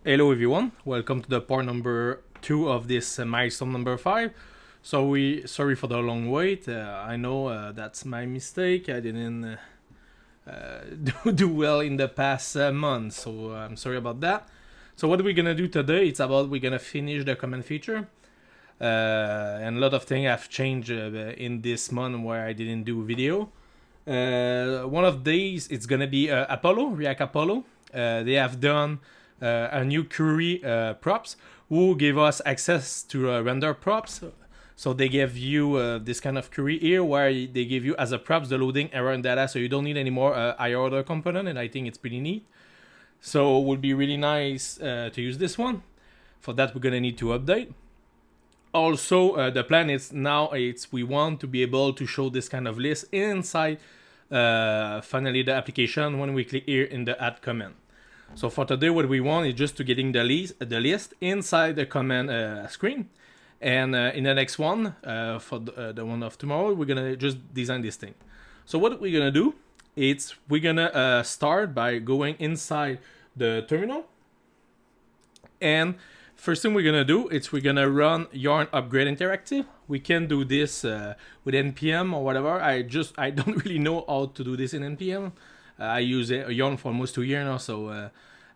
Hello everyone, welcome to the part number 2 of this milestone number 5. Sorry for the long wait. I know that's my mistake. I didn't do well in the past month, so I'm sorry about that. So what we're gonna do today, it's about we're gonna finish the comment feature. And a lot of things have changed in this month where I didn't do video. One of these, it's gonna be Apollo, React Apollo. They have done a new query props who give us access to render props. So they give you this kind of query here where they give you as a props the loading error and data, so you don't need any more higher order component, and I think it's pretty neat. So it would be really nice to use this one. For that, we're gonna need to update. Also, the plan is now we want to be able to show this kind of list inside finally the application when we click here in the add comment. So for today, what we want is just to getting the list inside the comment screen. And in the next one, for the one of tomorrow, we're gonna just design this thing. So what we're gonna do, we're gonna start by going inside the terminal. And first thing we're gonna do, we're gonna run yarn upgrade interactive. We can do this with npm or whatever. I don't really know how to do this in npm. I use yarn for almost 2 years now, so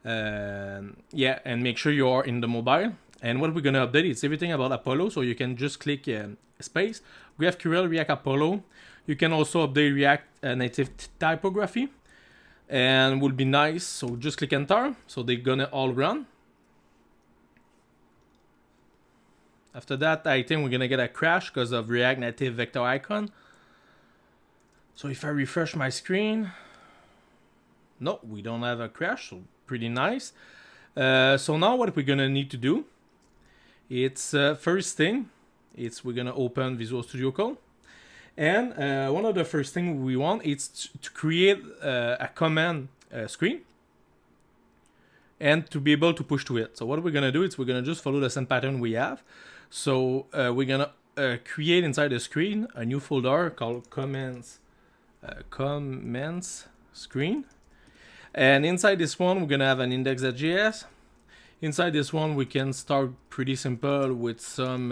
yeah, and make sure you are in the mobile. And what we're gonna update is everything about Apollo, so you can just click space, GraphQL, React Apollo. You can also update React native typography, and will be nice. So just click enter, so they're gonna all run. After that, I think we're gonna get a crash because of React native vector icon. So if I refresh my screen, no, we don't have a crash, so pretty nice. So now what we're gonna need to do, first thing, we're gonna open Visual Studio Code. And one of the first thing we want is to create a command screen and to be able to push to it. So what we're gonna do is we're gonna just follow the same pattern we have. So we're gonna create inside the screen a new folder called CommentsScreen. And inside this one, we're gonna have an index.js. Inside this one, we can start pretty simple with some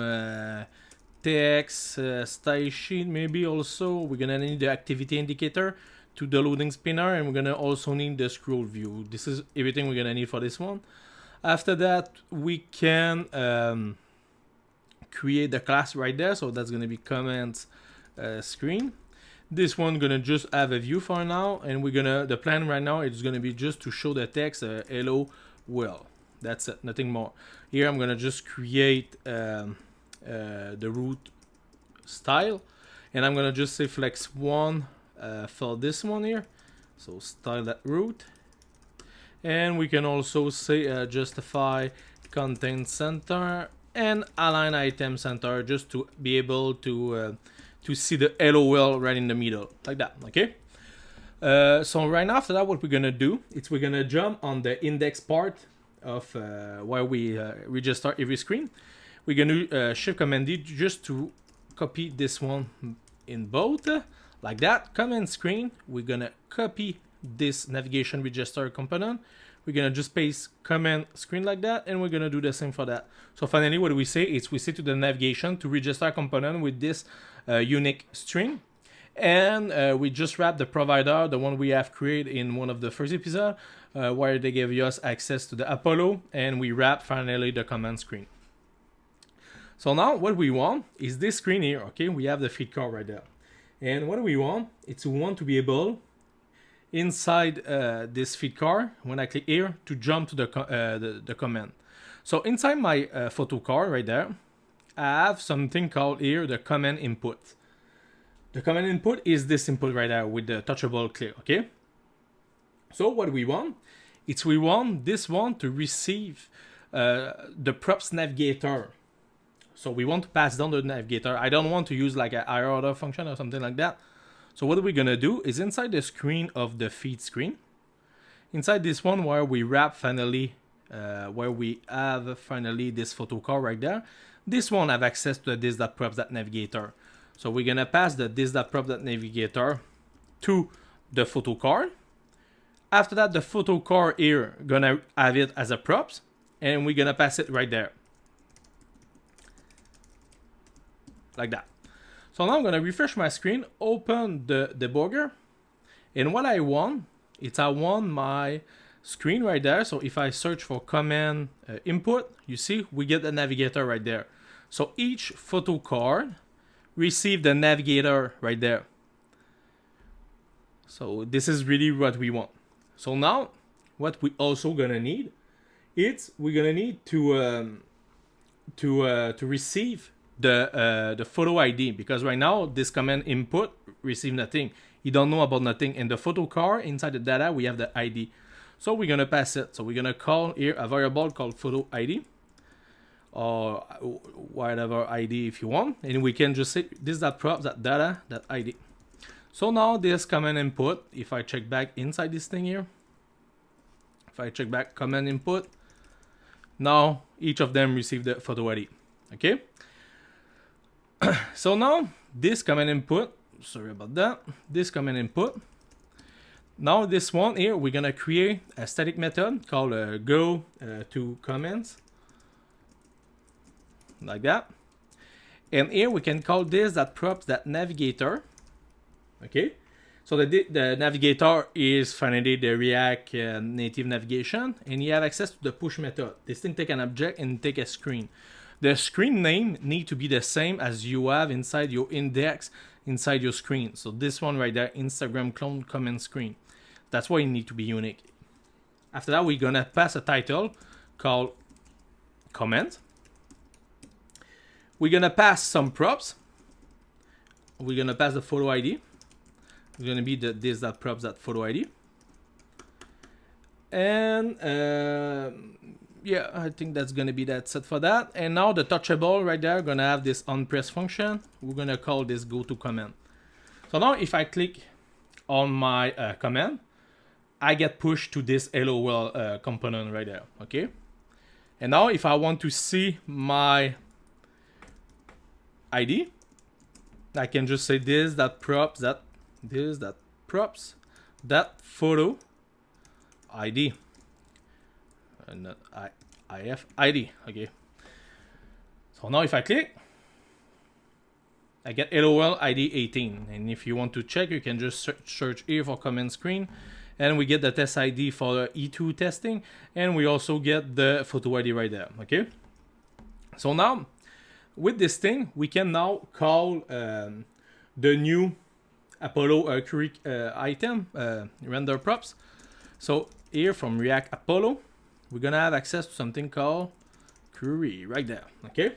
text, style sheet maybe also. We're gonna need the activity indicator to the loading spinner, and we're gonna also need the scroll view. This is everything we're gonna need for this one. After that, we can create the class right there. So that's gonna be comments screen. This one gonna just have a view for now, and the plan right now is gonna be just to show the text hello world. That's it, nothing more. Here I'm gonna just create the root style, and I'm gonna just say flex 1 for this one here. So style that root, and we can also say justify content center and align item center, just to be able to see the LOL right in the middle, like that, okay? So right now, after that, what we're gonna do, we're gonna jump on the index part of where we register every screen. We're gonna do Shift Command D just to copy this one in both, like that. Command screen, we're gonna copy this navigation register component. We're gonna just paste command screen like that, and we're gonna do the same for that. So finally, what do we say? We say to the navigation to register a component with this unique string, and we just wrap the provider, the one we have created in one of the first episodes, where they gave us access to the Apollo, and we wrap finally the command screen. So now what we want is this screen here, okay? We have the feed car right there, and what we want is we want to be able inside this feed car, when I click here, to jump to the command. So inside my photo card right there, I have something called here the command input. The command input is this input right there with the touchable click, okay? So what we want, we want this one to receive the props navigator. So we want to pass down the navigator. I don't want to use like a higher order function or something like that. So what we're gonna do is inside the screen of the feed screen, inside this one where we wrap finally, where we have finally this photo card right there, this one have access to the this.props.navigator. So we're gonna pass the this.props.navigator to the photo card. After that, the photo card here gonna have it as a props. and we're gonna pass it right there. Like that. So now I'm gonna refresh my screen, open the debugger, and what I want, I want my screen right there. So if I search for command input, you see we get the navigator right there. So each photo card receive the navigator right there. So this is really what we want. So now what we also gonna need, we're gonna need to receive the photo ID, because right now this command input receive nothing. You don't know about nothing. In the photo card inside the data we have the ID. So we're gonna pass it. So we're gonna call here a variable called photo ID, or whatever ID if you want, and we can just say this.props.data.id. So now this command input, if I check back inside this thing here, if I check back command input, now each of them receive the photo ID. Okay. So now this command input, sorry about that, this command input, now this one here, we're gonna create a static method called go to comments, like that. And here we can call this props.navigator. Okay, so the navigator is finally the React native navigation, and you have access to the push method. This thing take an object and take a screen. The screen name need to be the same as you have inside your index inside your screen. So this one right there, Instagram clone comment screen. That's why it need to be unique. After that, we're gonna pass a title called comment. We're gonna pass some props. We're gonna pass the photo ID. It's gonna be the this.props.photo ID. And yeah, I think that's gonna be that set for that. And now the touchable right there, gonna have this onPress function. We're gonna call this go to command. So now if I click on my command, I get pushed to this LOL component right there. Okay. And now if I want to see my ID, I can just say this.props.photo ID. And not IF ID. Okay. So now if I click, I get LOL ID 18. And if you want to check, you can just search here for CommentsScreen, and we get the test ID for E2 testing, and we also get the photo ID right there. Okay. So now with this thing, we can now call the new Apollo query item render props. So here from React Apollo, we're gonna have access to something called query right there. Okay.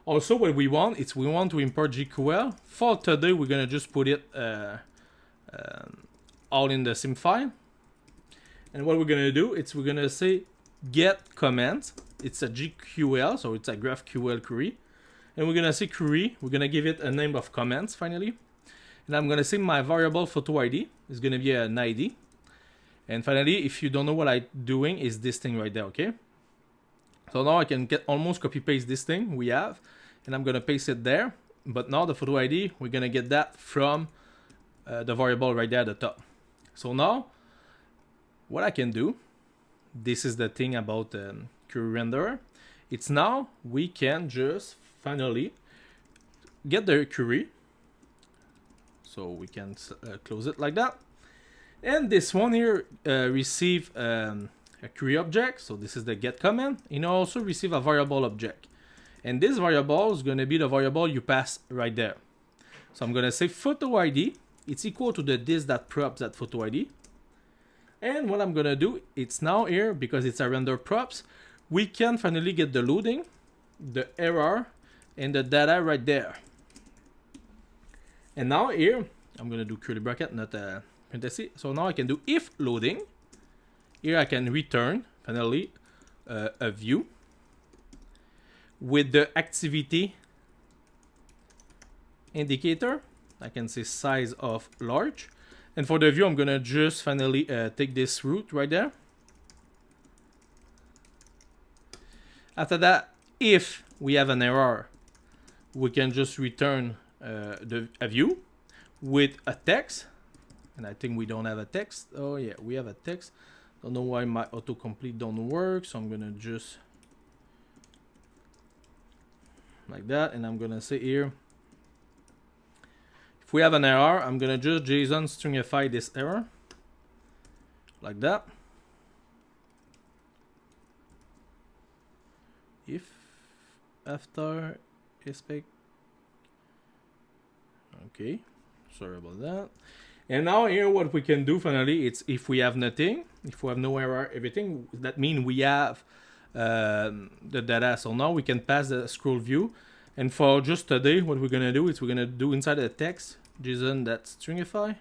Also, what we want is we want to import GQL. For today, we're gonna just put it all in the same file. And what we're gonna do is we're gonna say get comments. It's a GQL, so it's a GraphQL query. And we're gonna say query. We're gonna give it a name of comments finally. And I'm gonna say my variable photo ID is gonna be an ID. And finally, if you don't know what I'm doing, is this thing right there, okay? So now I can almost copy paste this thing we have, and I'm gonna paste it there. But now the photo ID, we're gonna get that from the variable right there at the top. So now, what I can do, this is the thing about query renderer. It's now we can just finally get the query. So we can close it like that. And this one here receive a query object. So this is the get command. And also receive a variable object. And this variable is going to be the variable you pass right there. So I'm going to say photo ID. It's equal to the this.props.photo ID. And what I'm going to do, it's now here, because it's a render props, we can finally get the loading, the error, and the data right there. And now here, I'm going to do curly bracket, not a parenthesis. So now I can do if loading. Here I can return finally a view with the activity indicator. I can say size of large. And for the view, I'm going to just finally take this root right there. After that, if we have an error, we can just return a view with a text. And I think we don't have a text. Oh yeah, we have a text. Don't know why my autocomplete don't work, so I'm gonna just like that, and I'm gonna say here, if we have an error, I'm gonna just JSON stringify this error, like that. If after expect, okay, sorry about that. And now here what we can do finally, it's if we have nothing, if we have no error, everything, that means we have the data. So now we can pass the scroll view. And for just today, what we're gonna do is we're gonna do inside the text JSON that stringify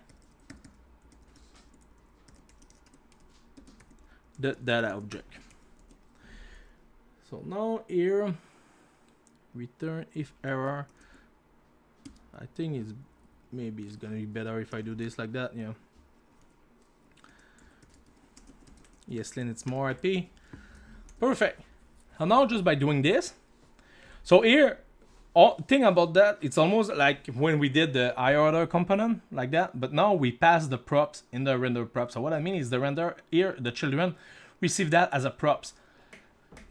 the data object. So now here, return if error. I think it's maybe it's gonna be better if I do this like that. Yeah. Yes, Lynn, it's more IP. Perfect. And now just by doing this, so here, thing about that, it's almost like when we did the iOrder component like that, but now we pass the props in the render props. So what I mean is the render here, the children receive that as a props,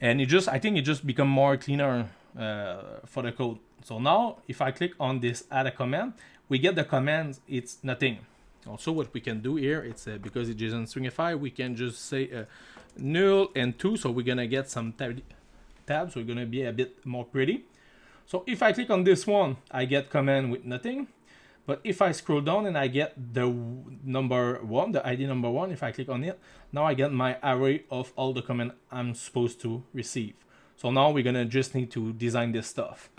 and it just, I think it just become more cleaner for the code. So now if I click on this add a command, we get the commands, it's nothing. Also what we can do here, it's because it's JSON stringify, we can just say null and 2, so we're gonna get some tabs, so we're gonna be a bit more pretty. So if I click on this one, I get command with nothing. But if I scroll down and I get the number 1, the ID number 1, if I click on it, now I get my array of all the command I'm supposed to receive. So now we're gonna just need to design this stuff.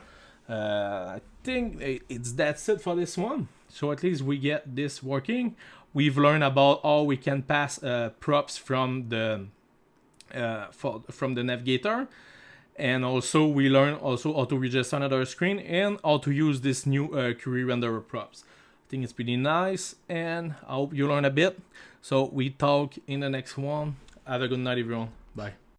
I think that's it for this one. So at least we get this working. We've learned about how we can pass props from the navigator. And also we learn also how to register another screen and how to use this new query renderer props. I think it's pretty nice, and I hope you learn a bit. So we talk in the next one. Have a good night, everyone. Bye.